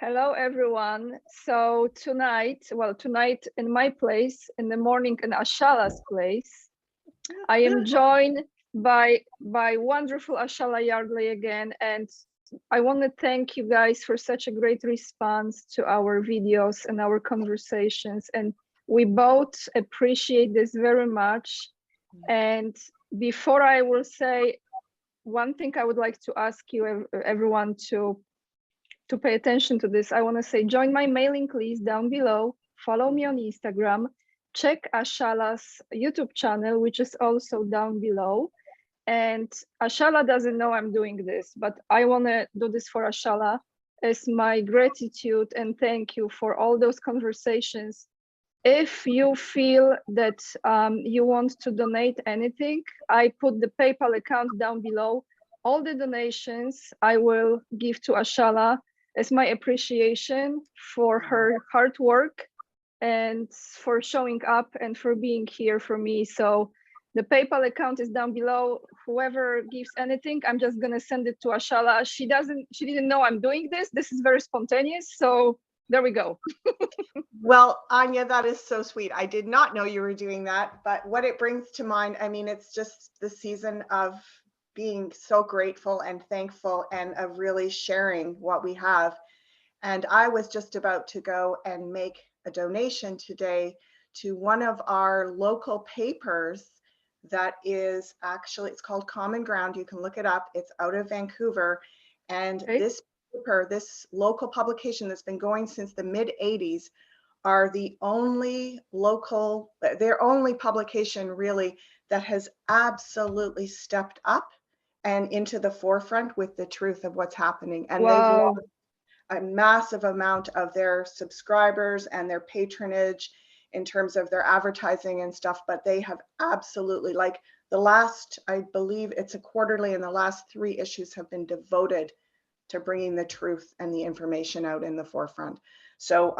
Hello, everyone. So tonight in my place, in the morning in Ashala's place, I am joined by wonderful Ashala Yardley again, and I want to thank you guys for such a great response to our videos and our conversations, and we both appreciate this very much. And before I will say one thing, I would like to ask you everyone to pay attention to this. I want to say join my mailing list down below, follow me on Instagram, check Ashala's YouTube channel, which is also down below. And Ashala doesn't know I'm doing this, but I want to do this for Ashala as my gratitude and thank you for all those conversations. If you feel that you want to donate anything, I put the PayPal account down below. All the donations I will give to Ashala as my appreciation for her hard work and for showing up and for being here for me. So the PayPal account is down below. Whoever gives anything, I'm just gonna send it to Ashala. She didn't know I'm doing this. This is very spontaneous. So there we go. Well, Anya, that is so sweet. I did not know you were doing that, but what it brings to mind, I mean, it's just the season of being so grateful and thankful and of really sharing what we have. And I was just about to go and make a donation today to one of our local papers that is actually, it's called Common Ground. You can look it up. It's out of Vancouver. And Okay. this paper, this local publication that's been going since the mid 80s, are the only local, their only publication really that has absolutely stepped up and into the forefront with the truth of what's happening. And they've lost a massive amount of their subscribers and their patronage in terms of their advertising and stuff, but they have absolutely, like the last, I believe it's a quarterly, and the last 3 issues have been devoted to bringing the truth and the information out in the forefront. So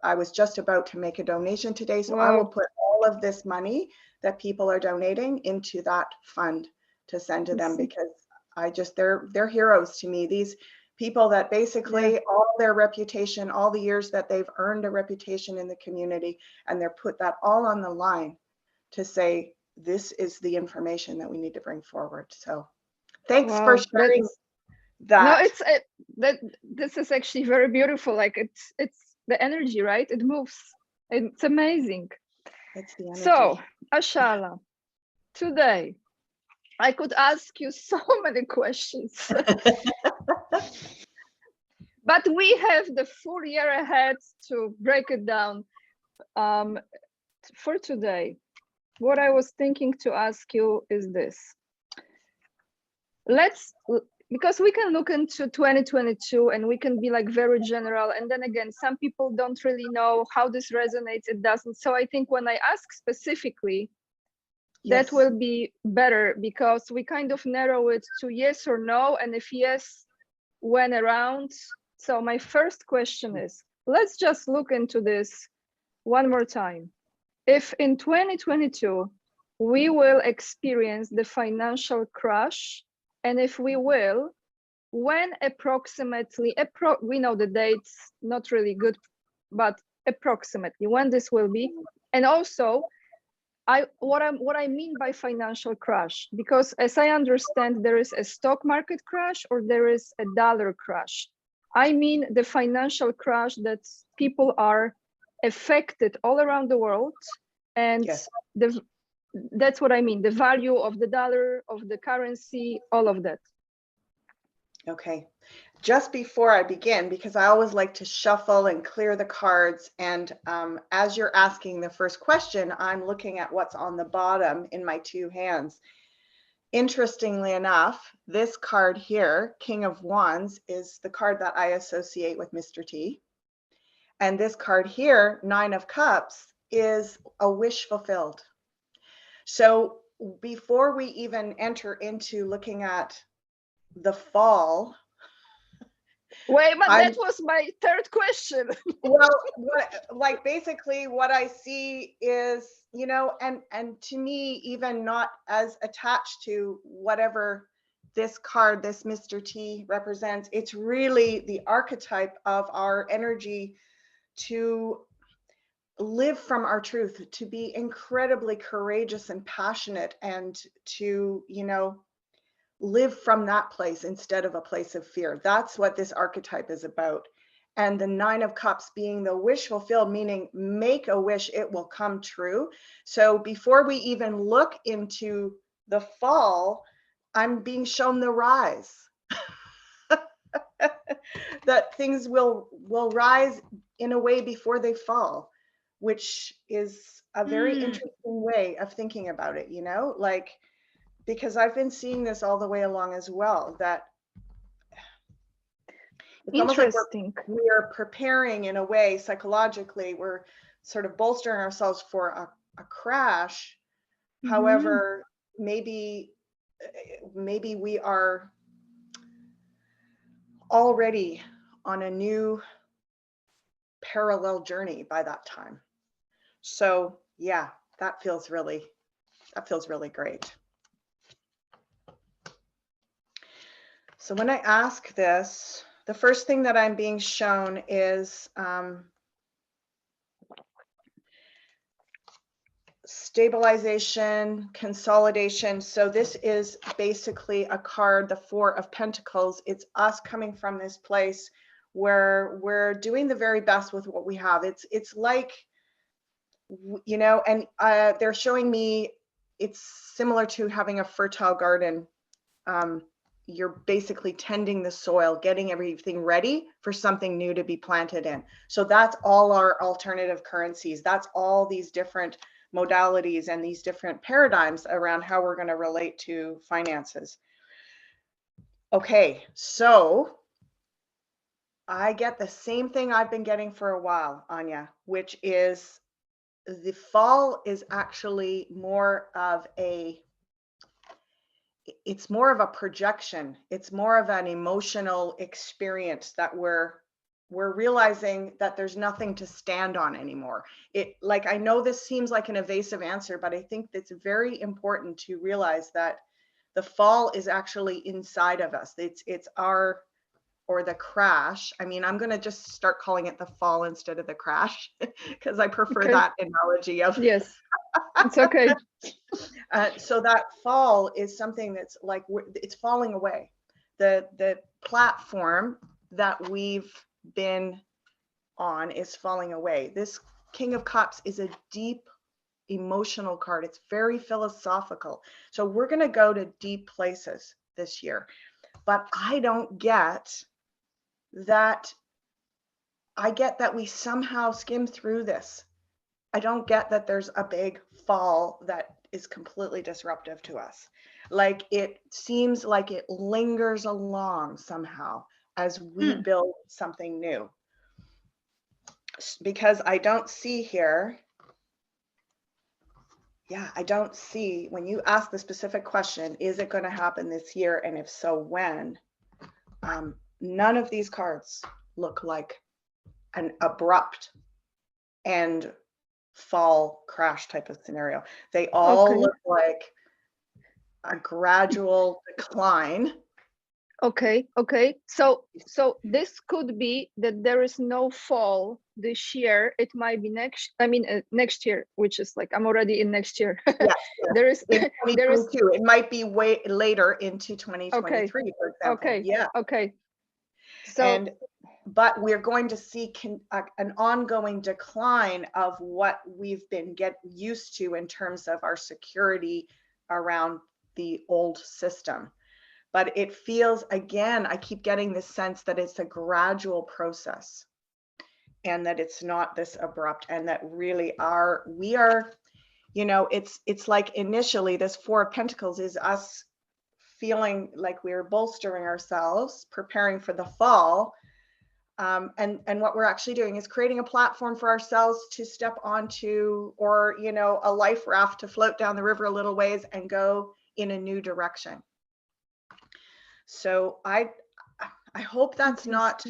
I was just about to make a donation today. So I will put all of this money that people are donating into that fund to send to them, because they're heroes to me. These people that basically all their reputation, all the years that they've earned a reputation in the community, and they're put that all on the line to say, this is the information that we need to bring forward. So thanks for sharing that. No, this is actually very beautiful. Like it's the energy, right? It moves. It's amazing. It's the energy. So, Ashala, today I could ask you so many questions. But we have the full year ahead to break it down. For today, what I was thinking to ask you is this. Because we can look into 2022 and we can be like very general, and then again, some people don't really know how this resonates, it doesn't. So I think when I ask specifically, that will be better, because we kind of narrow it to yes or no, and if yes, when around. So my first question is, let's just look into this one more time. If in 2022 we will experience the financial crash, and if we will, when approximately, we know the dates, not really good, but approximately when this will be. And also, what I mean by financial crash, because as I understand, there is a stock market crash or there is a dollar crash. I mean the financial crash that people are affected all around the world, and that's what I mean, the value of the dollar, of the currency, all of that. Okay, just before I begin, because I always like to shuffle and clear the cards, and as you're asking the first question, I'm looking at what's on the bottom in my 2 hands. Interestingly enough, this card here, King of Wands, is the card that I associate with Mr. T. And this card here, 9 of Cups, is a wish fulfilled. So before we even enter into looking at the fall. Wait, but that was my third question. Well, basically what I see is, and to me, even not as attached to whatever this card, this Mr. T represents, it's really the archetype of our energy to live from our truth, to be incredibly courageous and passionate, and to, you know, live from that place instead of a place of fear. That's what this archetype is about. And the Nine of Cups being the wish fulfilled, meaning make a wish, it will come true. So before we even look into the fall, I'm being shown the rise. That things will rise in a way before they fall, which is a very interesting way of thinking about it, you know, like, because I've been seeing this all the way along as well, that it's almost like we're preparing in a way psychologically, we're sort of bolstering ourselves for a crash. However, maybe we are already on a new parallel journey by that time. So yeah, that feels really great. So when I ask this, the first thing that I'm being shown is stabilization, consolidation. So this is basically a card, the Four of Pentacles. It's us coming from this place where we're doing the very best with what we have. It's like, you know, and they're showing me it's similar to having a fertile garden. You're basically tending the soil, getting everything ready for something new to be planted in. So that's all our alternative currencies. That's all these different modalities and these different paradigms around how we're going to relate to finances. Okay, so I get the same thing I've been getting for a while, Anya, which is the fall is actually more of a, it's more of a projection. It's more of an emotional experience that we're realizing that there's nothing to stand on anymore. It, like, I know this seems like an evasive answer, but I think it's very important to realize that the fall is actually inside of us. It's our, or the crash. I mean, I'm going to just start calling it the fall instead of the crash because I prefer that analogy of. Yes, it's okay. So that fall is something that's like, it's falling away. The platform that we've been on is falling away. This King of Cups is a deep emotional card. It's very philosophical. So we're going to go to deep places this year. But I don't get that. I get that we somehow skim through this. I don't get that there's a big fall that is completely disruptive to us. Like, it seems like it lingers along somehow as we build something new. Because I don't see here, I don't see, when you ask the specific question, is it going to happen this year? And if so, when? None of these cards look like an abrupt and fall crash type of scenario. They all look like a gradual decline. Okay. So this could be that there is no fall this year. It might be next year, which is like, I'm already in next year. Yeah. There is it might be way later into 2023, for example. Okay. So, but we're going to see an ongoing decline of what we've been used to in terms of our security around the old system. But it feels, again, I keep getting this sense that it's a gradual process and that it's not this abrupt, and that really we are, you know, it's like initially this Four of Pentacles is us feeling like we're bolstering ourselves, preparing for the fall. And what we're actually doing is creating a platform for ourselves to step onto, or, you know, a life raft to float down the river a little ways and go in a new direction. So I hope that's not.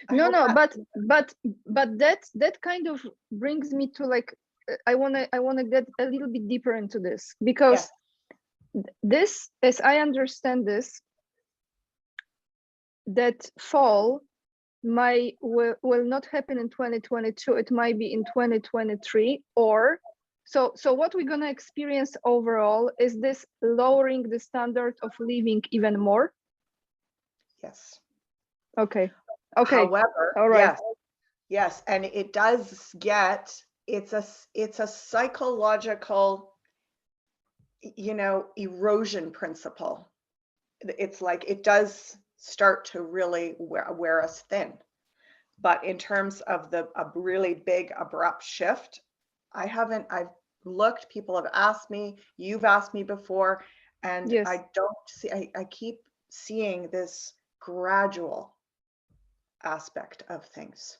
But that kind of brings me to, like, I wanna get a little bit deeper into this, because this, as I understand this, that fall will not happen in 2022. It might be in 2023, or so what we're going to experience overall is this lowering the standard of living even more. Yes. Okay. However, all right. yes, and it does get, it's a psychological, erosion principle. It's like it does start to really wear us thin. But in terms of a really big abrupt shift, I've looked, people have asked me, you've asked me before, and Yes. I don't see, I keep seeing this gradual aspect of things.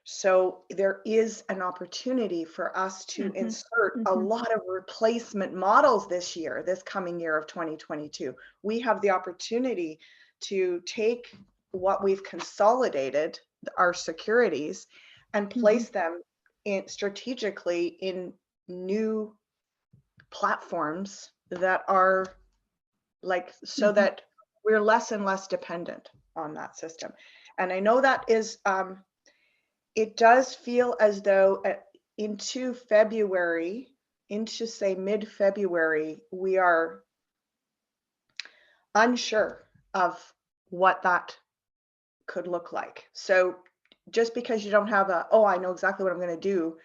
So there is an opportunity for us to insert a lot of replacement models this coming year of 2022. We have the opportunity to take what we've consolidated, our securities, and place them strategically in new platforms that are like, so that we're less and less dependent on that system. And I know that is, it does feel as though into February, into say mid-February, we are unsure of what that could look like. So just because you don't have I know exactly what I'm going to do,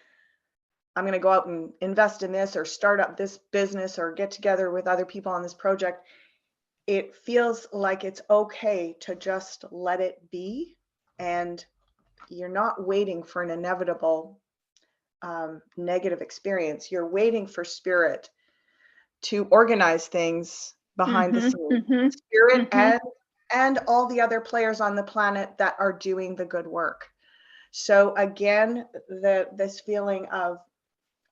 I'm going to go out and invest in this or start up this business or get together with other people on this project, it feels like it's okay to just let it be, and you're not waiting for an inevitable negative experience. You're waiting for spirit to organize things behind the scenes. Spirit and all the other players on the planet that are doing the good work. So again, this feeling of,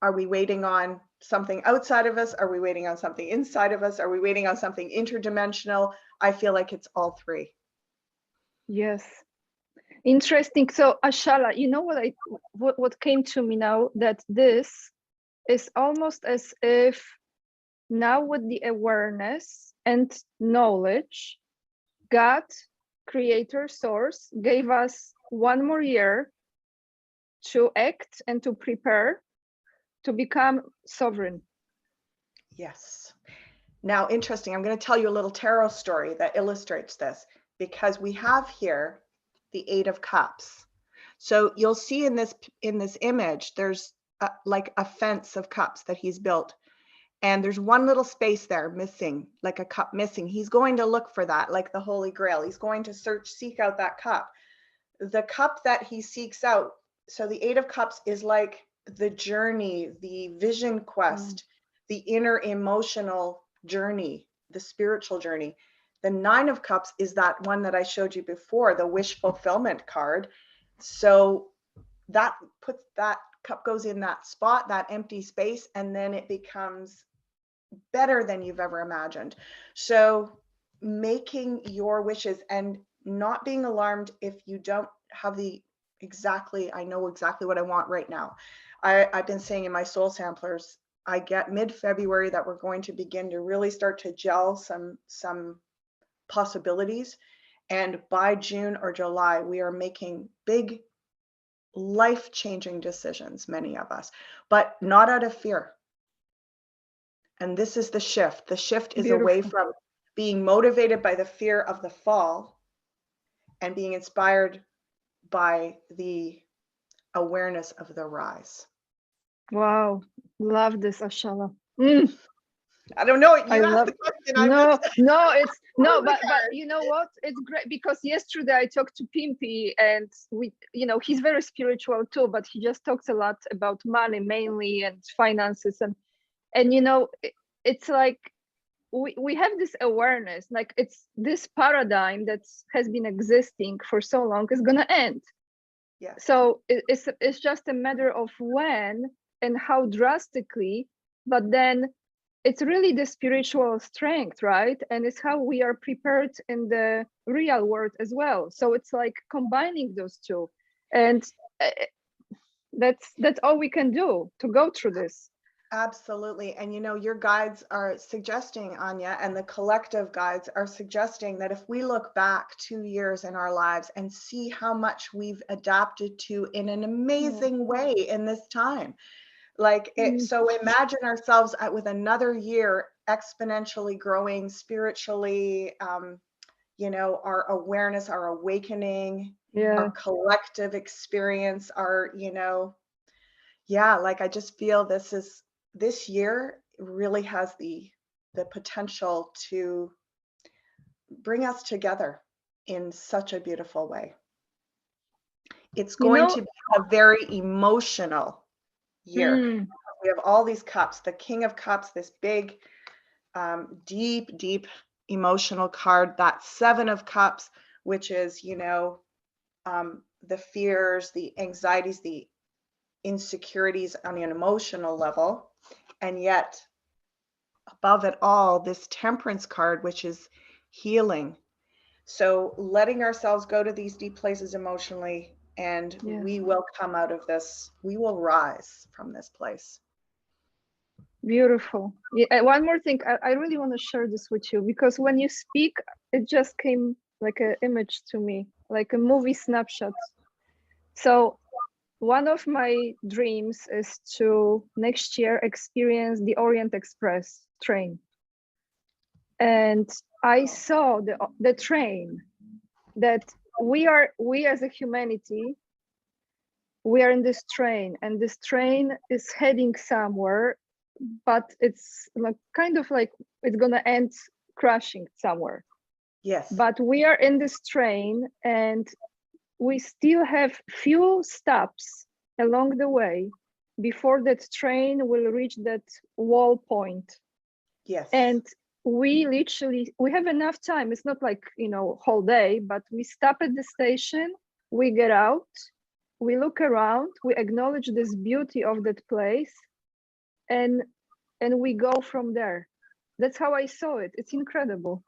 are we waiting on something outside of us? Are we waiting on something inside of us? Are we waiting on something interdimensional? I feel like it's all three. Yes. Interesting. So Ashala, you know what came to me now, that this is almost as if now with the awareness and knowledge, God, creator, source, gave us one more year to act and to prepare to become sovereign. Yes. Now, interesting, I'm going to tell you a little tarot story that illustrates this, because we have here the Eight of Cups. So you'll see in this image, there's like a fence of cups that he's built. And there's one little space there missing, like a cup missing. He's going to look for that, like the Holy Grail. He's going to seek out that cup. The cup that he seeks out, so the Eight of Cups is like the journey, the vision quest, the inner emotional journey, the spiritual journey. The Nine of Cups is that one that I showed you before, the wish fulfillment card. So that cup goes in that spot, that empty space, and then it becomes better than you've ever imagined. So making your wishes and not being alarmed if you don't have I know exactly what I want right now. I've been saying in my soul samplers, I get mid-February that we're going to begin to really start to gel some possibilities. And by June or July, we are making big life-changing decisions, many of us, but not out of fear. And this is the shift. The shift is away from being motivated by the fear of the fall and being inspired by the awareness of the rise. Wow, love this, Ashala. I don't know. You asked the question. But you know what? It's great because yesterday I talked to Pimpy, and he's very spiritual too, but he just talks a lot about money mainly and finances, and it's like we have this awareness, like it's this paradigm that has been existing for so long is gonna end. Yeah. So it's just a matter of when and how drastically, but then it's really the spiritual strength, right? And it's how we are prepared in the real world as well. So it's like combining those two, and that's all we can do to go through this. Absolutely. And you know, your guides are suggesting, Anya, and the collective guides are suggesting that if we look back 2 years in our lives and see how much we've adapted to in an amazing way in this time, like it, so imagine ourselves with another year exponentially growing spiritually, you know, our awareness, our awakening, our Yeah. collective experience, our, you know, yeah, like I just feel this year really has the potential to bring us together in such a beautiful way. It's You going know, to be a very emotional year. mm, We have all these cups, the King of Cups, this big, deep, deep emotional card, that Seven of Cups, which is, you know, the fears, the anxieties, the insecurities on an emotional level. And yet, above it all, this Temperance card, which is healing. So letting ourselves go to these deep places emotionally, and yeah. we will come out of this, we will rise from this place. Beautiful. Yeah, one more thing, I really want to share this with you because when you speak, it just came like an image to me, like a movie snapshot. So one of my dreams is to next year experience the Orient Express train. And I saw the train that we as a humanity, we are in this train, and this train is heading somewhere, but it's like kind of like it's gonna end crashing somewhere. Yes. But we are in this train, and we still have few stops along the way before that train will reach that wall point. Yes. And we have enough time. It's not like, you know, whole day, but we stop at the station, we get out, we look around, we acknowledge this beauty of that place, and we go from there. That's how I saw it. It's incredible.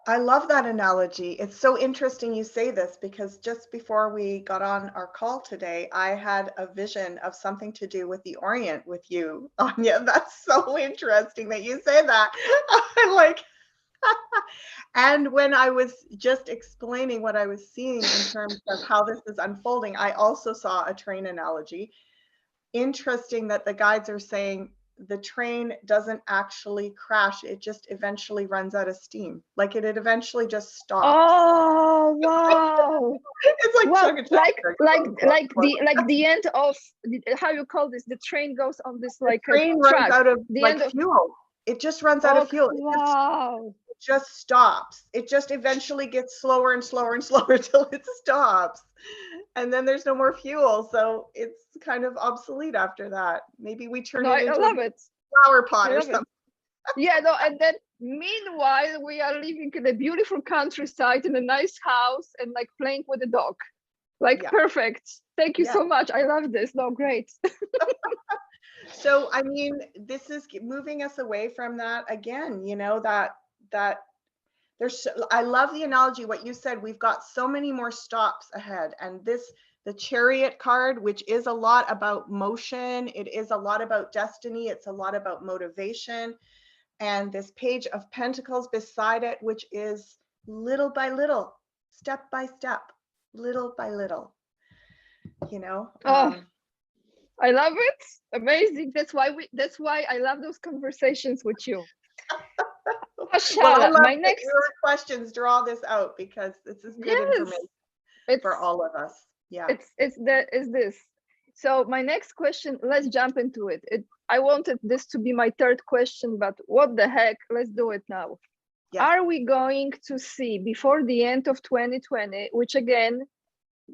I love that analogy. It's so interesting you say this because just before we got on our call today, I had a vision of something to do with the Orient with you, Anya. That's so interesting that you say that. I like, and when I was just explaining what I was seeing in terms of how this is unfolding, I also saw a train analogy. Interesting that the guides are saying the train doesn't actually crash, it just eventually runs out of steam. Like it eventually just stops. Oh wow. It's like Well, chug a chug. like the end of how you call this, the train goes on this like a Train runs track, out of the like end of, fuel. It just runs out of oh fuel. wow. It just stops. It just eventually gets slower and slower and slower till it stops. And then there's no more fuel. So it's kind of obsolete after that. Maybe we turn No, it I into love a it. flower pot I or love it. something. Yeah, no, and then meanwhile we are living in a beautiful countryside in a nice house and like playing with a dog. Like Yeah. perfect. Thank you Yeah. so much. I love this. No, great. So, I mean, this is moving us away from that again, you know, that there's, I love the analogy, what you said, we've got so many more stops ahead. And this, the Chariot card, which is a lot about motion, it is a lot about destiny, it's a lot about motivation. And this Page of Pentacles beside it, which is little by little, step by step, little by little, you know. Oh, I love it. Amazing. That's why I love those conversations with you. Well, I Ashala, love my that next, your questions draw this out because this is good yes, information it's for all of us. Yeah. it's this. So my next question, let's jump into it. I wanted this to be my third question, but what the heck? Let's do it now. Yes. Are we going to see before the end of 2020, which again,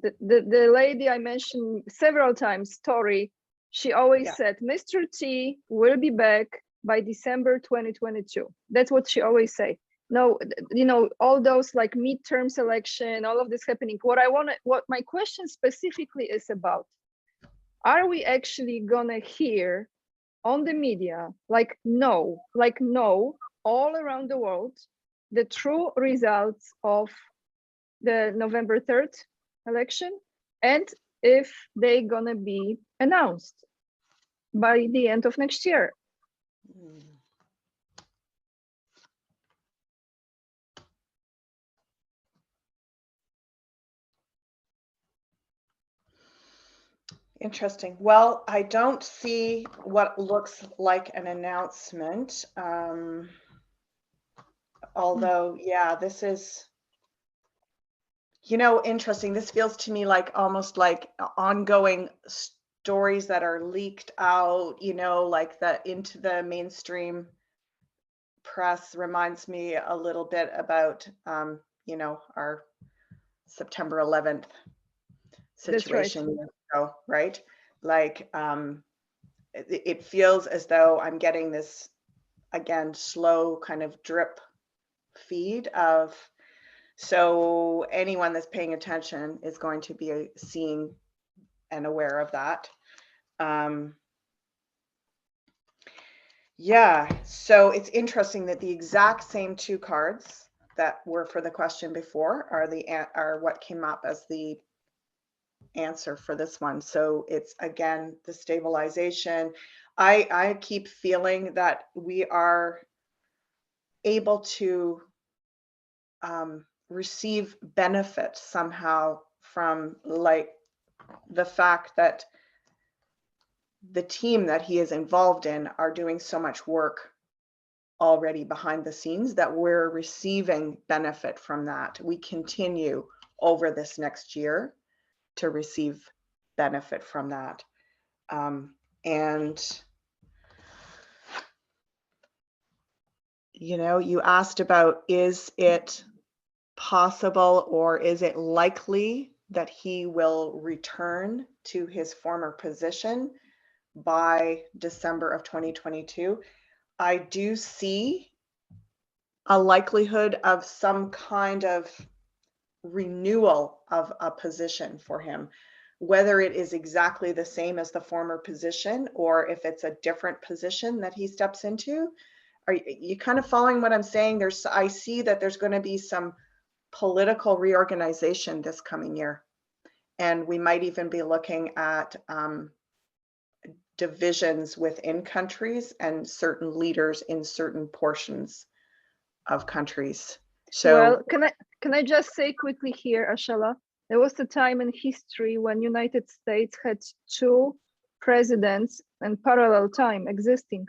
the lady I mentioned several times, Tori, she always said, Mr. T will be back by December 2022. That's what she always say. No, you know, all those like midterms election, all of this happening. What my question specifically is about, are we actually gonna hear on the media, like no, all around the world, the true results of the November 3rd election, and if they gonna be announced? by the end of next year. Mm. Interesting. Well, I don't see what looks like an announcement. Although, yeah, this is, interesting. This feels to me like almost like ongoing stories that are leaked out, like into the mainstream press. Reminds me a little bit about, our September 11th That's right. situation. Right? Like, it feels as though I'm getting this, again, slow kind of drip feed of, so anyone that's paying attention is going to be seeing and aware of that. Yeah, so it's interesting that the exact same two cards that were for the question before are what came up as the answer for this one. So it's, again, the stabilization. I keep feeling that we are able to receive benefit somehow from, like, the fact that the team that he is involved in are doing so much work already behind the scenes that we're receiving benefit from that. We continue over this next year to receive benefit from that. And you asked about, is it possible or is it likely that he will return to his former position by December of 2022? I do see a likelihood of some kind of renewal of a position for him, whether it is exactly the same as the former position or if it's a different position that he steps into. Are you kind of following what I'm saying? I see that there's going to be some political reorganization this coming year, and we might even be looking at divisions within countries and certain leaders in certain portions of countries. So, well, can I just say quickly here, Ashala, there was a time in history when United States had two presidents in parallel time existing.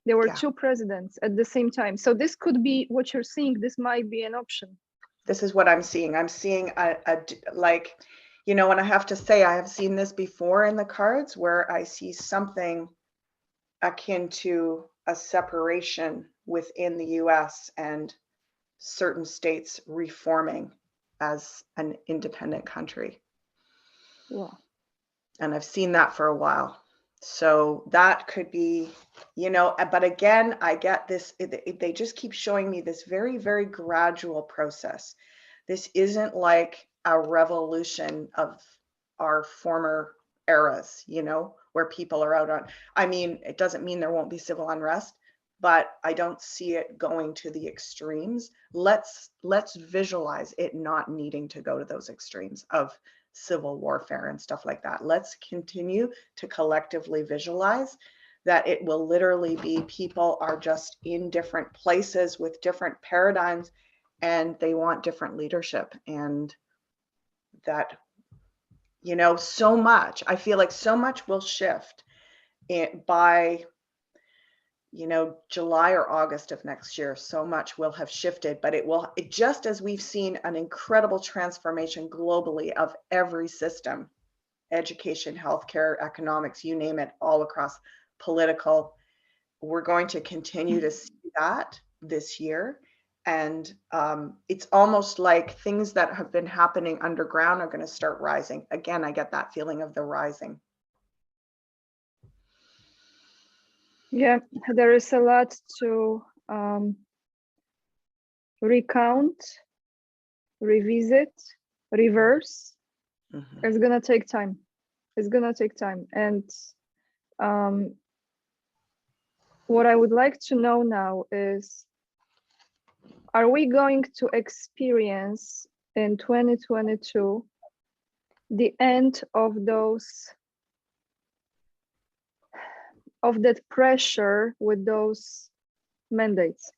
There were two presidents at the same time. So this could be what you're seeing. This might be an option. This is what I'm seeing. I'm seeing like, and I have to say, I have seen this before in the cards where I see something akin to a separation within the US and certain states reforming as an independent country. Wow. And I've seen that for a while. So that could be, but again, I get this, they just keep showing me this very, very gradual process. This isn't like a revolution of our former eras, where people are out on, it doesn't mean there won't be civil unrest, but I don't see it going to the extremes. Let's visualize it not needing to go to those extremes of civil warfare and stuff like that. Let's continue to collectively visualize that it will literally be people are just in different places with different paradigms and they want different leadership, and that, so much, I feel like so much will shift by July or August of next year. So much will have shifted, but it just as we've seen an incredible transformation globally of every system, education, healthcare, economics, you name it, all across political, we're going to continue to see that this year. And it's almost like things that have been happening underground are going to start rising. Again, I get that feeling of the rising. Yeah, there is a lot to recount, revisit, reverse. Mm-hmm. It's gonna take time. It's gonna take time. And what I would like to know now is, are we going to experience in 2022 the end of those of that pressure with those mandates,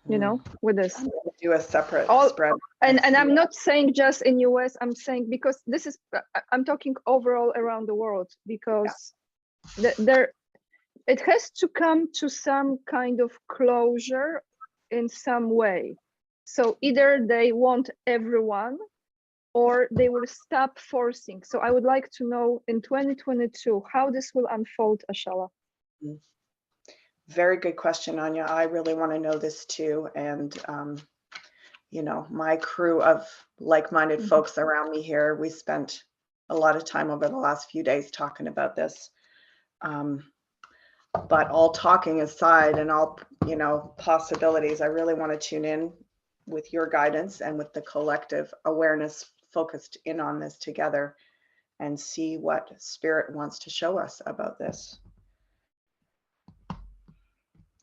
you know, with this. Do a separate spread. And I'm not saying just in US, I'm saying because this is, I'm talking overall around the world, because there, it has to come to some kind of closure in some way. So either they want everyone, or they will stop forcing. So I would like to know in 2022 how this will unfold, Ashala. Very good question, Anya. I really want to know this too. And, you know, my crew of like-minded folks around me here, we spent a lot of time over the last few days talking about this. But all talking aside and all, you know, possibilities, I really want to tune in with your guidance and with the collective awareness focused in on this together and see what spirit wants to show us about this.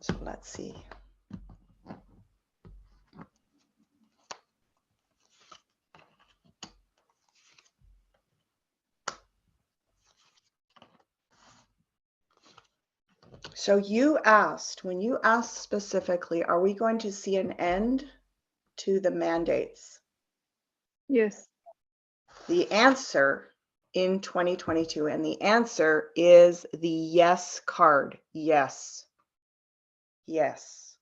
So let's see. So you asked, when you asked specifically, are we going to see an end to the mandates? Yes. The answer in 2022, and the answer is the yes card. Yes. Yes.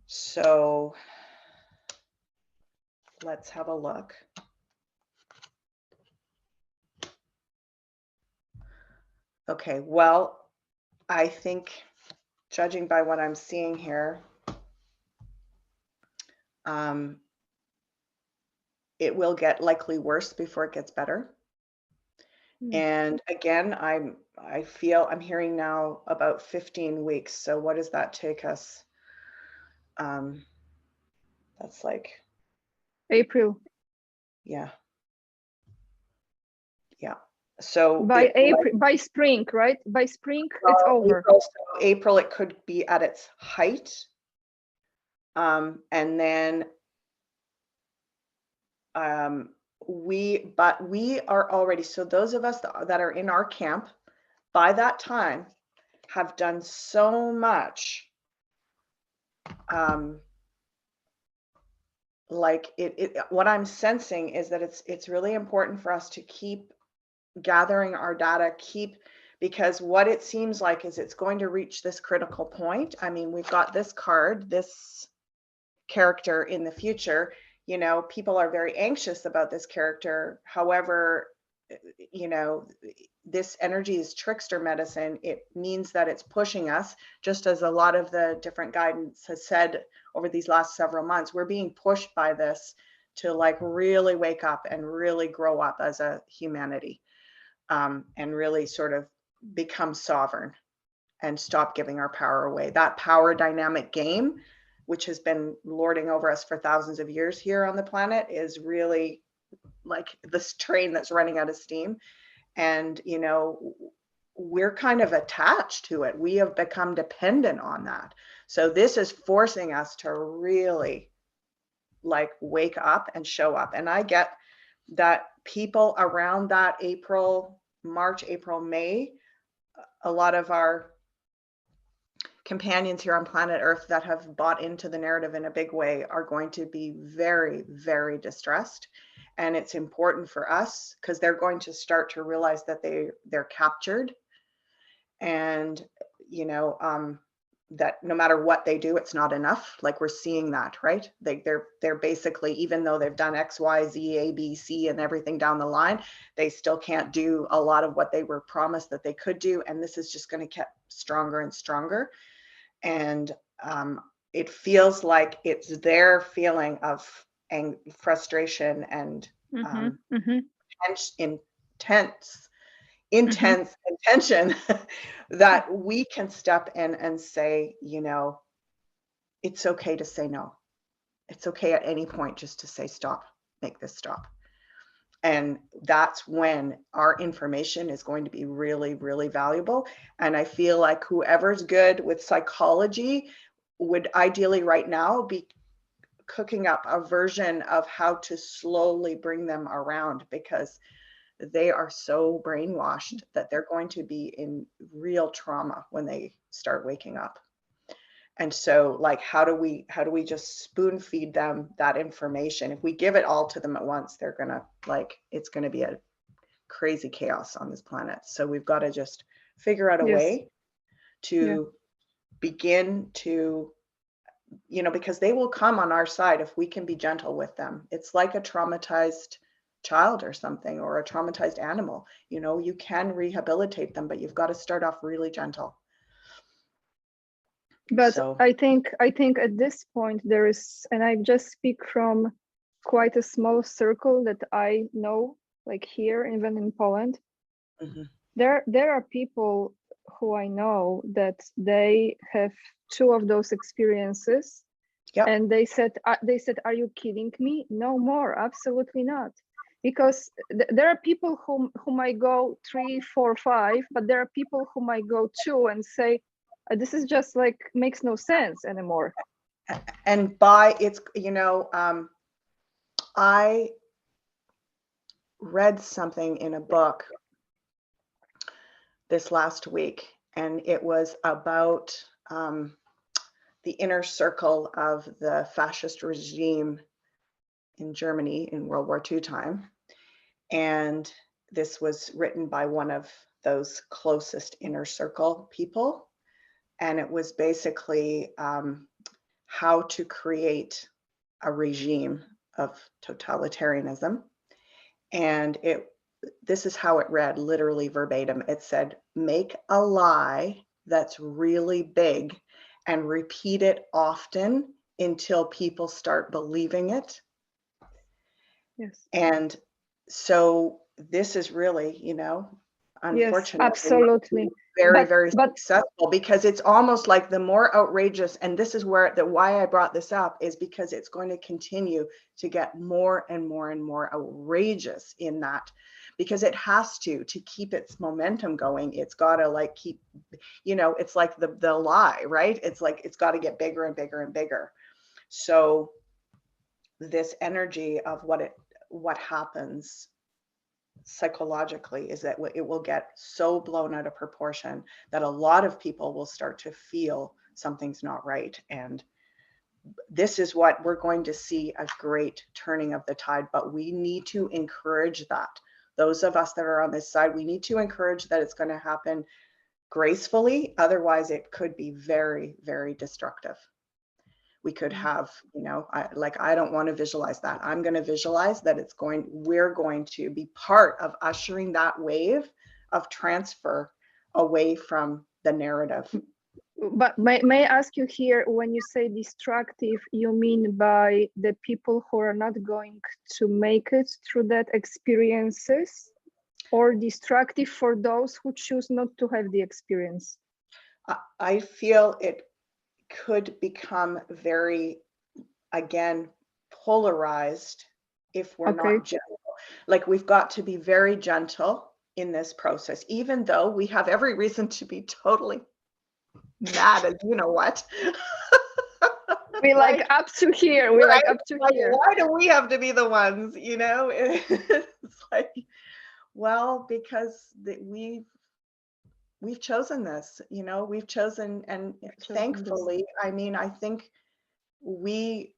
So let's have a look. Okay, well, I think judging by what I'm seeing here, it will get likely worse before it gets better. And again, I feel I'm hearing now about 15 weeks. So what does that take us? That's like April. Yeah. Yeah. So by April, by spring, right? By spring, it's over. April, so April, it could be at its height. And then we are already, so those of us that are in our camp by that time have done so much. Like what I'm sensing is that it's really important for us to keep gathering our data, because what it seems like is it's going to reach this critical point. I mean, we've got this card, this character in the future, you know, people are very anxious about this character. However, you know, this energy is trickster medicine. It means that it's pushing us, just as a lot of the different guidance has said over these last several months, we're being pushed by this to like really wake up and really grow up as a humanity, and really sort of become sovereign and stop giving our power away. That power dynamic game, which has been lording over us for thousands of years here on the planet, is really like this train that's running out of steam. And, you know, we're kind of attached to it. We have become dependent on that. So this is forcing us to really like wake up and show up. And I get that people around that March, April, May, a lot of our companions here on planet Earth that have bought into the narrative in a big way are going to be very, very distressed. And it's important for us because they're going to start to realize that they're captured, and you know, that no matter what they do, it's not enough. Like we're seeing that, right? They're basically, even though they've done X, Y, Z, A, B, C, and everything down the line, they still can't do a lot of what they were promised that they could do. And this is just going to get stronger and stronger. And it feels like it's their feeling of frustration and intense intention that we can step in and say, you know, it's okay to say no. It's okay at any point just to say stop, make this stop. And that's when our information is going to be really, really valuable. And I feel like whoever's good with psychology would ideally right now be cooking up a version of how to slowly bring them around, because they are so brainwashed that they're going to be in real trauma when they start waking up. And so, like, how do we just spoon feed them that information? If we give it all to them at once, they're gonna, like, it's gonna be a crazy chaos on this planet. So we've got to just figure out a Yes. way to begin to, because they will come on our side if we can be gentle with them. It's like a traumatized child or something, or a traumatized animal. You can rehabilitate them, but you've got to start off really gentle. But So, I think at this point there is, and I just speak from quite a small circle that I know, like here, even in Poland, mhm. there are people who I know that they have 2 of those experiences. Yep. And they said, are you kidding me? No more, absolutely not. Because there are people who might go 3, 4, 5, but there are people who might go 2 and say, this is just like, makes no sense anymore. And by it's, I read something in a book this last week, and it was about the inner circle of the fascist regime in Germany in World War II time. And this was written by one of those closest inner circle people. And it was basically how to create a regime of totalitarianism. And this is how it read, literally verbatim. It said, make a lie that's really big and repeat it often until people start believing it. Yes. And so this is really, unfortunately, yes, absolutely. very, very successful, because it's almost like the more outrageous, and this is why I brought this up, is because it's going to continue to get more and more and more outrageous in that, because it has to keep its momentum going. It's got to keep, it's like the lie, right? It's like, it's got to get bigger and bigger and bigger. So this energy of what happens psychologically is that it will get so blown out of proportion that a lot of people will start to feel something's not right. And this is what we're going to see, a great turning of the tide, but we need to encourage that. Those of us that are on this side, we need to encourage that it's going to happen gracefully. Otherwise, it could be very, very destructive. We could have, I don't want to visualize that. I'm going to visualize that we're going to be part of ushering that wave of transfer away from the narrative. But may I ask you here, when you say destructive, you mean by the people who are not going to make it through that experiences, or destructive for those who choose not to have the experience? I feel it could become very, again, polarized if we're not gentle. Like, we've got to be very gentle in this process, even though we have every reason to be totally mad at you know what. We like up to here. We like up to here. Why do we have to be the ones, It's like, well, because we've chosen this, we've chosen, and thankfully, I mean, I think we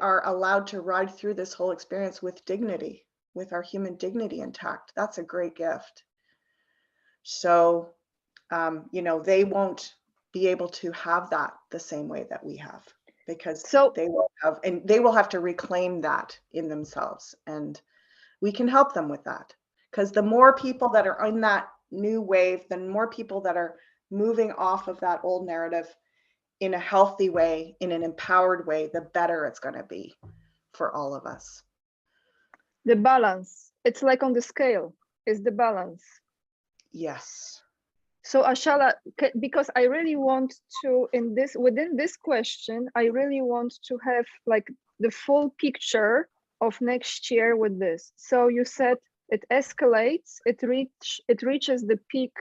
are allowed to ride through this whole experience with dignity, with our human dignity intact. That's a great gift. So, they won't be able to have that the same way that we have, because they will have to reclaim that in themselves, and we can help them with that. Because the more people that are in that new wave, the more people that are moving off of that old narrative in a healthy way, in an empowered way, the better it's going to be for all of us. The balance, it's like on the scale, is the balance. Yes. So Ashala, because I really want to, within this question, I really want to have like the full picture of next year with this. So you said it escalates, it reaches the peak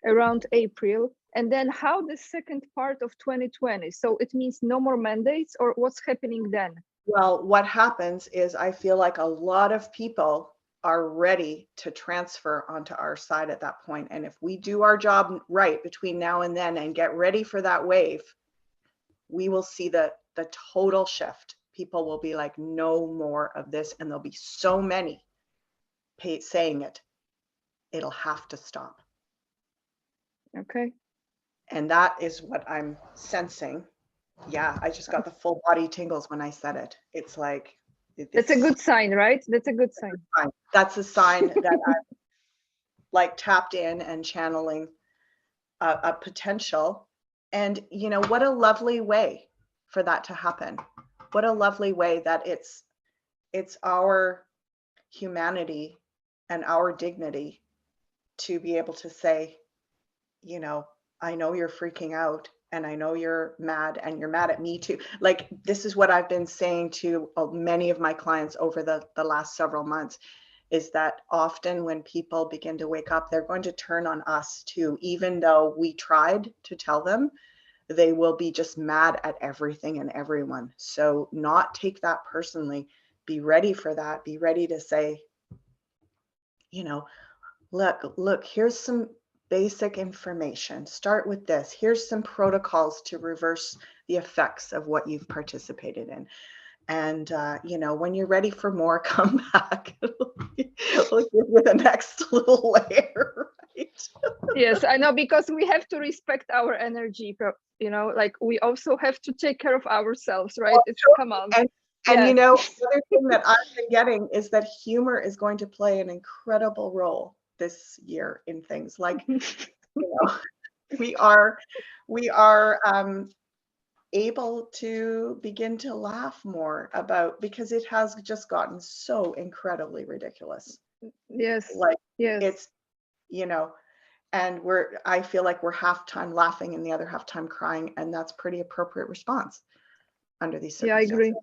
around April, and then how the second part of 2020? So it means no more mandates, or what's happening then? Well, what happens is, I feel like a lot of people are ready to transfer onto our side at that point. And if we do our job right between now and then and get ready for that wave, we will see the total shift. People will be like, no more of this. And there'll be so many saying it. It'll have to stop. Okay. And that is what I'm sensing. Yeah, I just got the full body tingles when I said it. It's like, that's a good sign, right? That's a good sign. That's a sign that I'm like tapped in and channeling a potential. And you know, what a lovely way for that to happen. What a lovely way that it's our humanity and our dignity to be able to say, you know, I know you're freaking out and I know you're mad and you're mad at me too. Like, this is what I've been saying to many of my clients over the last several months, is that often when people begin to wake up, they're going to turn on us too. Even though we tried to tell them, they will be just mad at everything and everyone. So not take that personally. Be ready for that. Be ready to say, you know, look, here's some basic information. Start with this. Here's some protocols to reverse the effects of what you've participated in. And, you know, when you're ready for more, come back. We'll give you the next little layer, right? Yes, I know, because we have to respect our energy, you know, like we also have to take care of ourselves, right? It's, come on. And you know, the other thing that I've been getting is that humor is going to play an incredible role this year in things like, you know, we are able to begin to laugh more about, because it has just gotten so incredibly ridiculous. Yes. Like, yes. It's, you know, and I feel like we're half time laughing and the other half time crying, and that's pretty appropriate response under these circumstances. Yeah, I agree.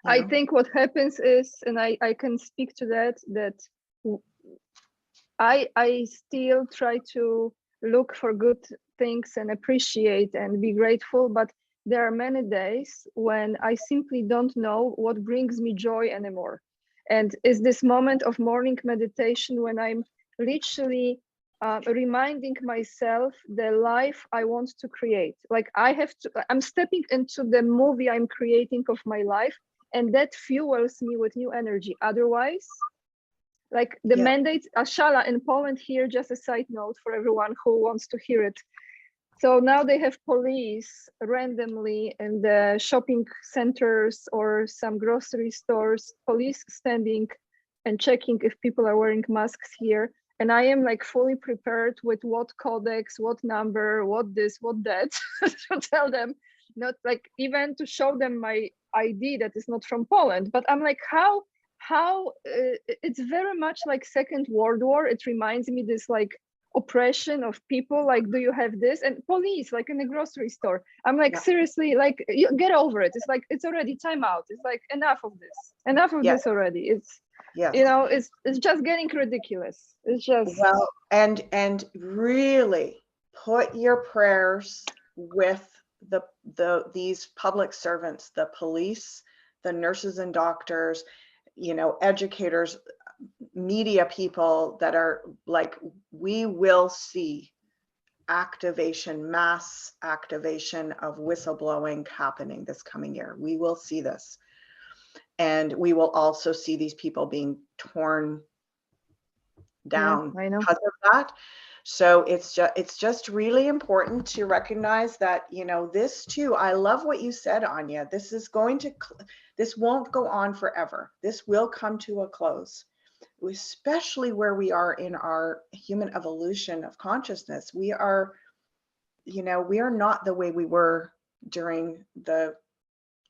I think what happens is, and I can speak to that I still try to look for good things and appreciate and be grateful, but there are many days when I simply don't know what brings me joy anymore. And it's this moment of morning meditation when I'm literally reminding myself the life I want to create. Like I'm stepping into the movie I'm creating of my life, and that fuels me with new energy. Otherwise, like the mandate, Ashala in Poland here, just a side note for everyone who wants to hear it. So now they have police randomly in the shopping centers or some grocery stores, police standing and checking if people are wearing masks here. And I am like fully prepared with what codex, what number, what this, what that, to tell them, not like even to show them my ID that is not from Poland. But I'm like, how it's very much like Second World War. It reminds me this like oppression of people, like, do you have this? And police, like in a grocery store. I'm like, seriously, like, you get over it. It's like, it's already time out. It's like, enough of this already. It's, you know, it's just getting ridiculous. It's just, well, and really put your prayers with these public servants, the police, the nurses and doctors, you know, educators, media people that are like, we will see activation, mass activation of whistleblowing happening this coming year. We will see this. And we will also see these people being torn down because of that. So it's just really important to recognize that, you know, this too, I love what you said, Anya. This won't go on forever. This will come to a close, especially where we are in our human evolution of consciousness. We are, you know, we are not the way we were during the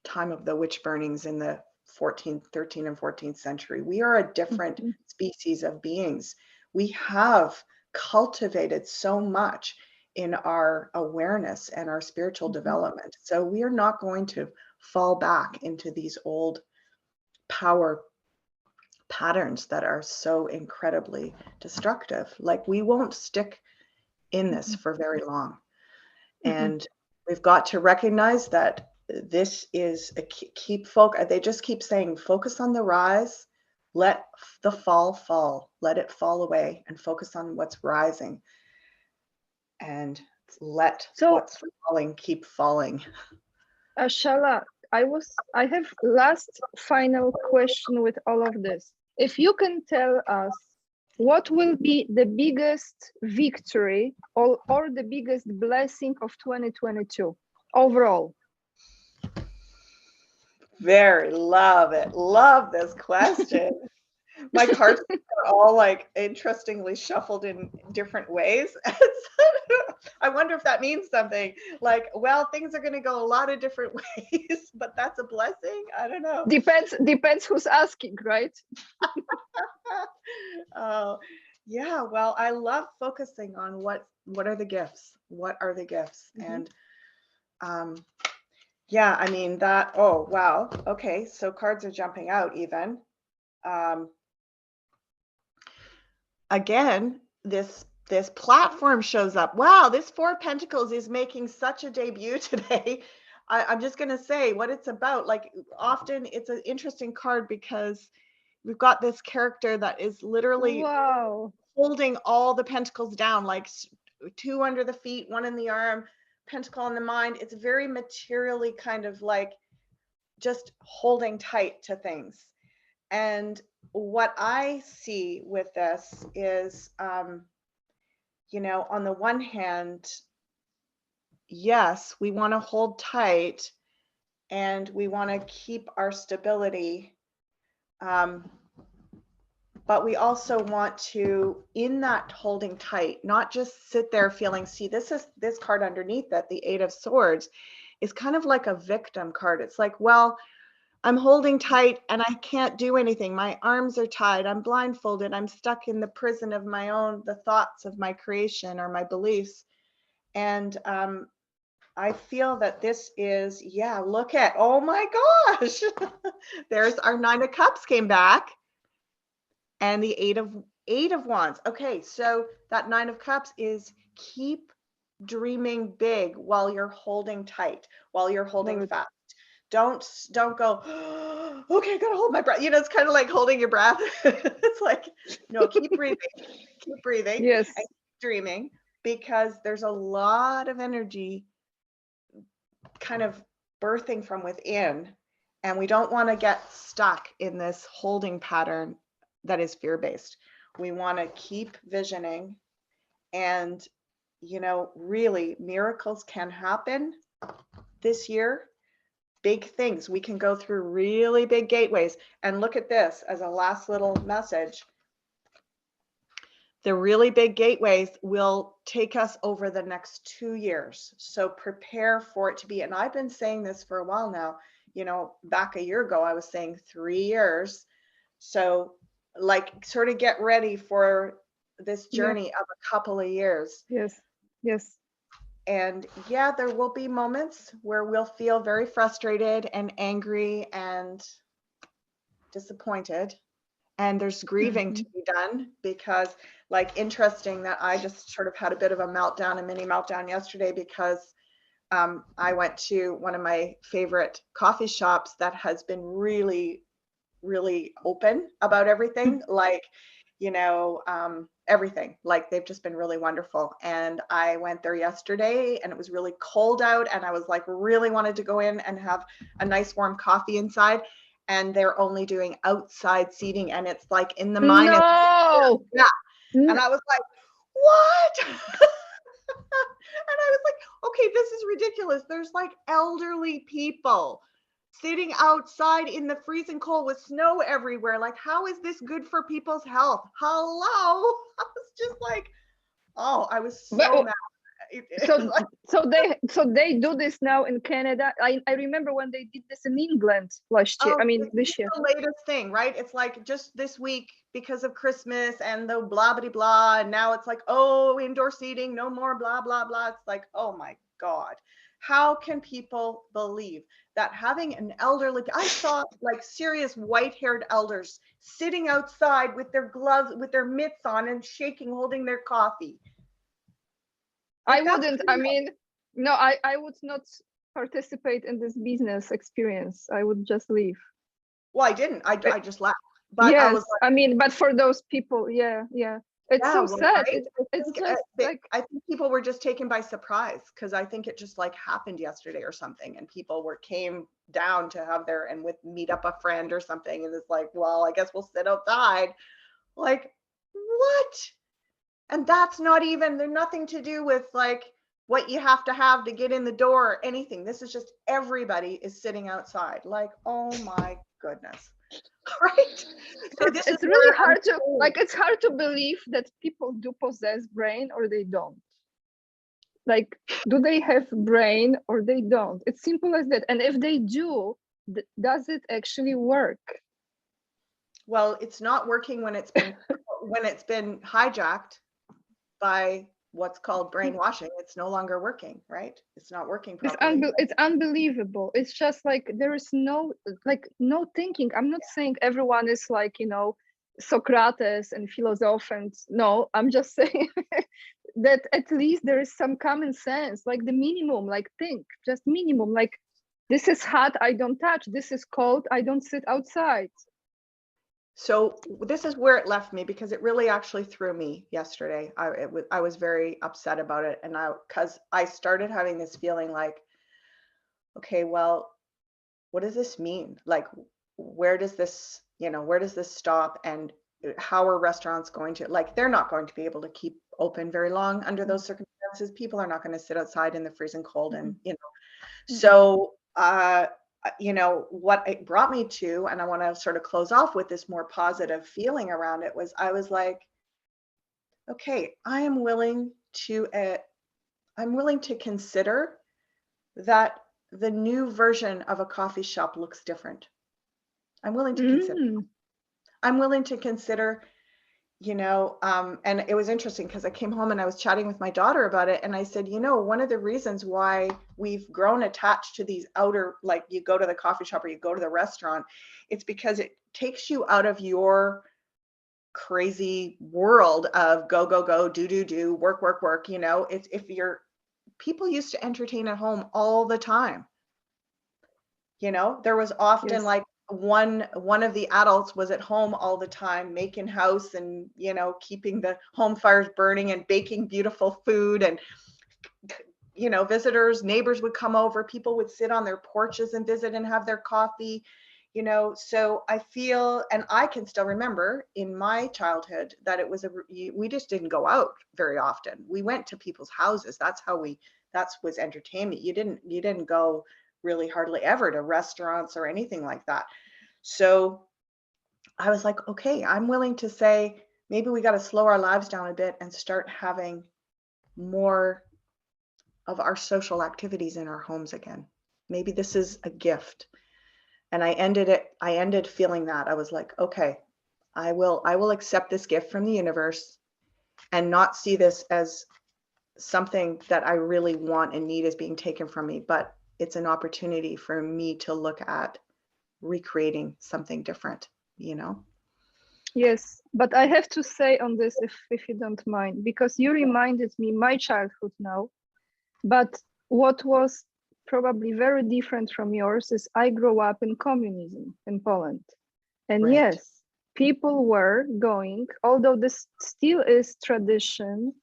time of the witch burnings in the 13th and 14th century. We are a different species of beings. We have cultivated so much in our awareness and our spiritual development. So we are not going to fall back into these old power patterns that are so incredibly destructive. Like, we won't stick in this for very long. And we've got to recognize that this is they just keep saying, focus on the rise, let the fall, let it fall away and focus on what's rising, and let what's falling keep falling. Ashala, I have last final question with all of this. If you can tell us what will be the biggest victory or the biggest blessing of 2022 overall? Very love it. Love this question. My cards are all like interestingly shuffled in different ways. I wonder if that means something. Like, well, things are going to go a lot of different ways, but that's a blessing. I don't know. Depends who's asking, right? Oh, yeah. Well, I love focusing on what are the gifts? What are the gifts? Mm-hmm. And yeah, I mean that. Oh, wow. Okay, so cards are jumping out even. Again, this platform shows up. Wow, this Four of Pentacles is making such a debut today. I'm just going to say what it's about. Like, often it's an interesting card because we've got this character that is literally holding all the pentacles down, like two under the feet, one in the arm, pentacle in the mind. It's very materially kind of like just holding tight to things. And what I see with this is, you know, on the one hand, yes, we want to hold tight and we want to keep our stability. But we also want to, in that holding tight, not just sit there feeling, see, this card underneath that, the Eight of Swords, is kind of like a victim card. It's like, well, I'm holding tight and I can't do anything. My arms are tied. I'm blindfolded. I'm stuck in the prison of my own, the thoughts of my creation or my beliefs. And I feel that this is, yeah, look at, oh my gosh, there's our Nine of Cups came back and the Eight of Wands. Okay, so that Nine of Cups is keep dreaming big while you're holding tight, while you're holding fast. Don't go, oh, okay, I gotta hold my breath. You know, it's kind of like holding your breath. It's like, no, keep breathing, Yes, and keep dreaming, because there's a lot of energy kind of birthing from within, and we don't want to get stuck in this holding pattern that is fear-based. We want to keep visioning, and, you know, really miracles can happen this year. Big things. We can go through really big gateways. And look at this as a last little message. The really big gateways will take us over the next 2 years. So prepare for it to be, and I've been saying this for a while now, you know, back a year ago, I was saying 3 years. So like, sort of get ready for this journey of a couple of years. Yes. And yeah, there will be moments where we'll feel very frustrated and angry and disappointed. And there's grieving to be done, because, like, interesting that I just sort of had a bit of a mini meltdown yesterday, because I went to one of my favorite coffee shops that has been really, really open about everything. Like, you know, everything. Like, they've just been really wonderful. And I went there yesterday and it was really cold out, and I was like, really wanted to go in and have a nice warm coffee inside. And they're only doing outside seating, and it's like in the mine. No. Yeah. And I was like, what? And I was like, okay, this is ridiculous. There's like elderly people sitting outside in the freezing cold with snow everywhere. Like, how is this good for people's health? Hello. I was just like, oh, I was so mad. So they do this now in Canada. I remember when they did this in England last year. This year. The latest thing, right? It's like just this week, because of Christmas and the blah blah blah, and now it's like, oh, indoor seating, no more blah blah blah. It's like, oh my God, how can people believe that having an elderly? I saw like serious white-haired elders sitting outside with their gloves, with their mitts on, and shaking, holding their coffee. Like, I wouldn't. I mean, no, I would not participate in this business experience. I would just leave. Well, I didn't. I just left. But I was Yes, I mean, but for those people, yeah, it's yeah, so well, sad. right? It's just like, I think people were just taken by surprise because I think it just like happened yesterday or something, and people came down to have their and with meet up a friend or something, and it's like, well, I guess we'll sit outside. Like, what? And that's not even, they're nothing to do with like what you have to get in the door or anything. This is just everybody is sitting outside. Like, oh my goodness. Right? So this is it's really where I'm hard to saying, it's hard to believe that people do possess brain or they don't. Like, do they have brain or they don't? It's simple as that. And if they do, does it actually work? well, it's not working when it's been hijacked by what's called brainwashing. It's no longer working, right? It's not working properly. It's unbelievable. It's just like there is no thinking. I'm not saying everyone is like, Socrates and philosophers. No, I'm just saying that at least there is some common sense, like the minimum, like think, just minimum, like this is hot, I don't touch. This is cold, I don't sit outside. So this is where it left me because it really actually threw me yesterday. I was very upset about it, and because I started having this feeling like, okay, well, what does this mean? Like, where does this stop? And how are restaurants going to, like, they're not going to be able to keep open very long under those circumstances. People are not going to sit outside in the freezing cold, and so what it brought me to, and I want to sort of close off with this more positive feeling around it, was I was like, okay, I'm willing to consider that the new version of a coffee shop looks different. I'm willing to consider. I'm willing to consider, and it was interesting because I came home and I was chatting with my daughter about it. And I said, one of the reasons why we've grown attached to these outer, like you go to the coffee shop or you go to the restaurant, it's because it takes you out of your crazy world of go, go, go, do, work, work, work. It's people used to entertain at home all the time. There was often like one of the adults was at home all the time making house and keeping the home fires burning and baking beautiful food, and visitors, neighbors would come over, people would sit on their porches and visit and have their coffee. So I feel, and I can still remember in my childhood that it was we just didn't go out very often. We went to people's houses. That was entertainment. You didn't go really hardly ever to restaurants or anything like that. So I was like, okay, I'm willing to say maybe we got to slow our lives down a bit and start having more of our social activities in our homes again. Maybe this is a gift. And I ended feeling that. I was like, okay, I will accept this gift from the universe and not see this as something that I really want and need is being taken from me, but it's an opportunity for me to look at recreating something different, Yes, but I have to say on this, if you don't mind, because you reminded me my childhood now, but what was probably very different from yours is I grew up in communism in Poland. And Right. yes, people were going, although this still is tradition,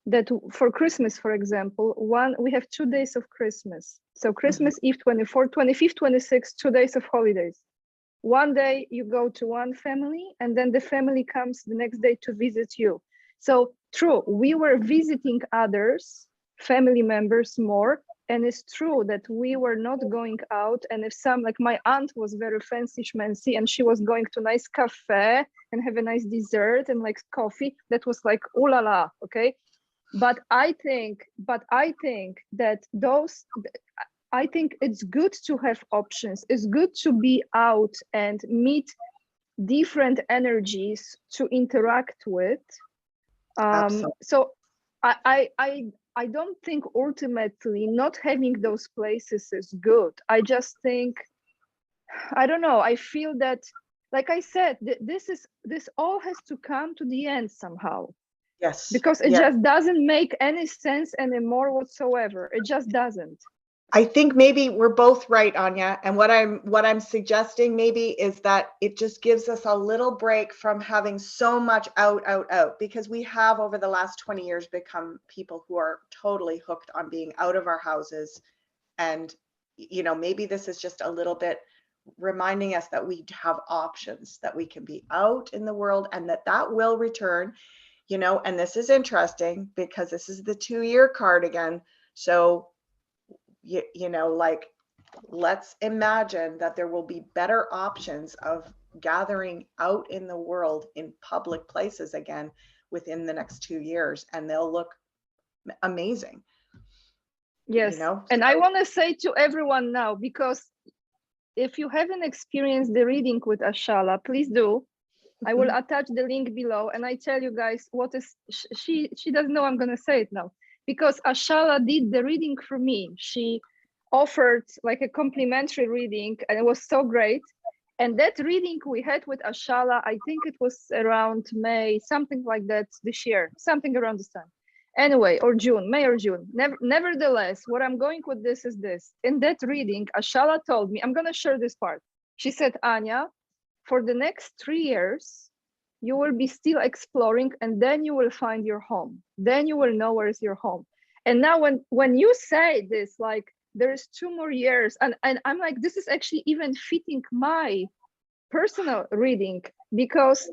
that for Christmas, for example, we have 2 days of Christmas. So Christmas Eve, 24th, 25th, 26th, 2 days of holidays. One day you go to one family and then the family comes the next day to visit you. So true, we were visiting others, family members more. And it's true that we were not going out. And if like my aunt was very fancy schmancy and she was going to nice cafe and have a nice dessert and like coffee, that was like, ooh la la, okay? But I think that I think it's good to have options. It's good to be out and meet different energies to interact with. So I don't think ultimately not having those places is good. I just think, I don't know, I feel that, like I said, this all has to come to the end somehow. Yes. Because it just doesn't make any sense anymore whatsoever. It just doesn't. I think maybe we're both right, Anya. And what I'm suggesting maybe is that it just gives us a little break from having so much out, because we have over the last 20 years become people who are totally hooked on being out of our houses. And, you know, maybe this is just a little bit reminding us that we have options, that we can be out in the world, and that will return, you know. And this is interesting because this is the 2-year card again. So you know, like, let's imagine that there will be better options of gathering out in the world in public places again within the next 2 years, and they'll look amazing. Yes. You know, and I want to say to everyone now, because if you haven't experienced the reading with Ashala, please do. I will attach the link below, and I tell you guys what is she doesn't know I'm gonna say it now, because Ashala did the reading for me. She offered like a complimentary reading, and it was so great. And that reading we had with Ashala, I think it was around May, something like that this year, something around this time. Anyway, or June, May or June. Nevertheless, what I'm going with this is this. In that reading, Ashala told me, I'm gonna share this part. She said, Anya, for the next 3 years, you will be still exploring, and then you will find your home. Then you will know where is your home. And now when you say this, like there's 2 more years, and I'm like, this is actually even fitting my personal reading, because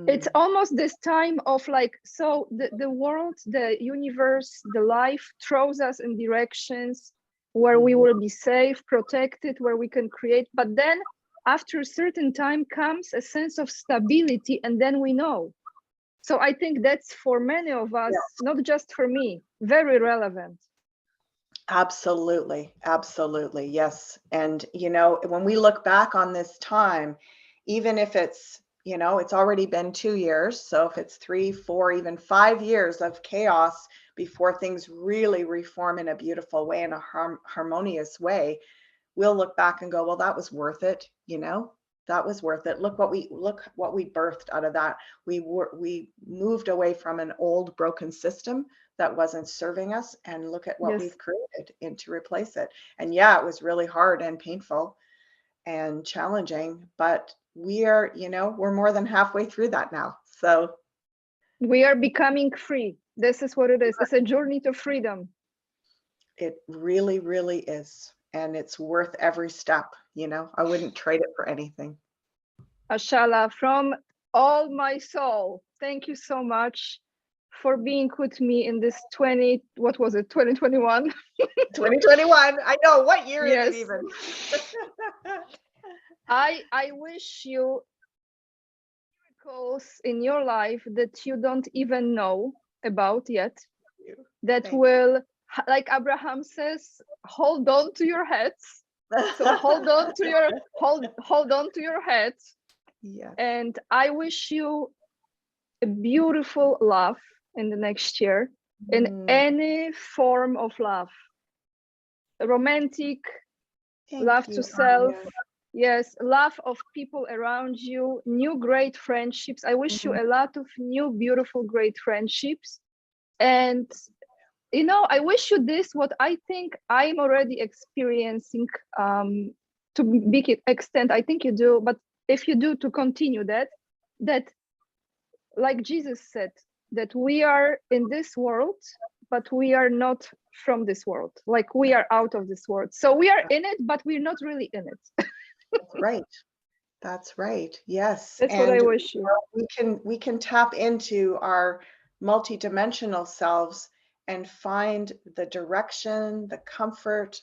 it's almost this time of like, so the world, the universe, the life throws us in directions where we will be safe, protected, where we can create. But then after a certain time comes a sense of stability, and then we know. So I think that's for many of us, not just for me, very relevant. Absolutely. Absolutely. Yes. And, you know, when we look back on this time, even if it's, you know, it's already been 2 years. So if it's 3, 4, even 5 years of chaos before things really reform in a beautiful way, in a harmonious way, we'll look back and go, well, that was worth it. You know, that was worth it. Look what we birthed out of that. We moved away from an old broken system that wasn't serving us, and look at what we've created and to replace it. And yeah, it was really hard and painful and challenging, but we are, you know, we're more than halfway through that now. So we are becoming free. This is what it is. It's a journey to freedom. It really, really is. And it's worth every step. You know, I wouldn't trade it for anything. Ashala, from all my soul, thank you so much for being with me in this 2021? 2021. I know. What year is it even? I wish you miracles in your life that you don't even know about yet, that will, like Abraham says, hold on to your heads. So hold on to your hold on to your head. Yes. And I wish you a beautiful love in the next year, in any form of love, romantic, love to self, yes, love of people around you, new great friendships. I wish you a lot of new beautiful great friendships. And you know, I wish you this, what I think I'm already experiencing, to big extent. I think you do, but if you do, to continue that like Jesus said, that we are in this world, but we are not from this world. Like we are out of this world. So we are in it, but we're not really in it. That's right. That's right. Yes. That's what I wish you. We can tap into our multidimensional selves and find the direction, the comfort,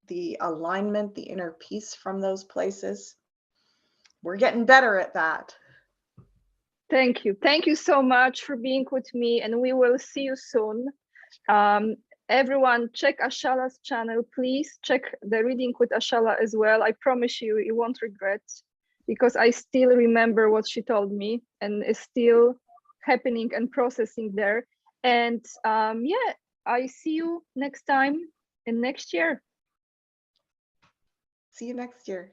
the alignment, the inner peace from those places. We're getting better at that. Thank you. Thank you so much for being with me, and we will see you soon. Everyone, check Ashala's channel. Please check the reading with Ashala as well. I promise you, you won't regret, because I still remember what she told me, and is still happening and processing there. And yeah, I see you next time in next year. See you next year.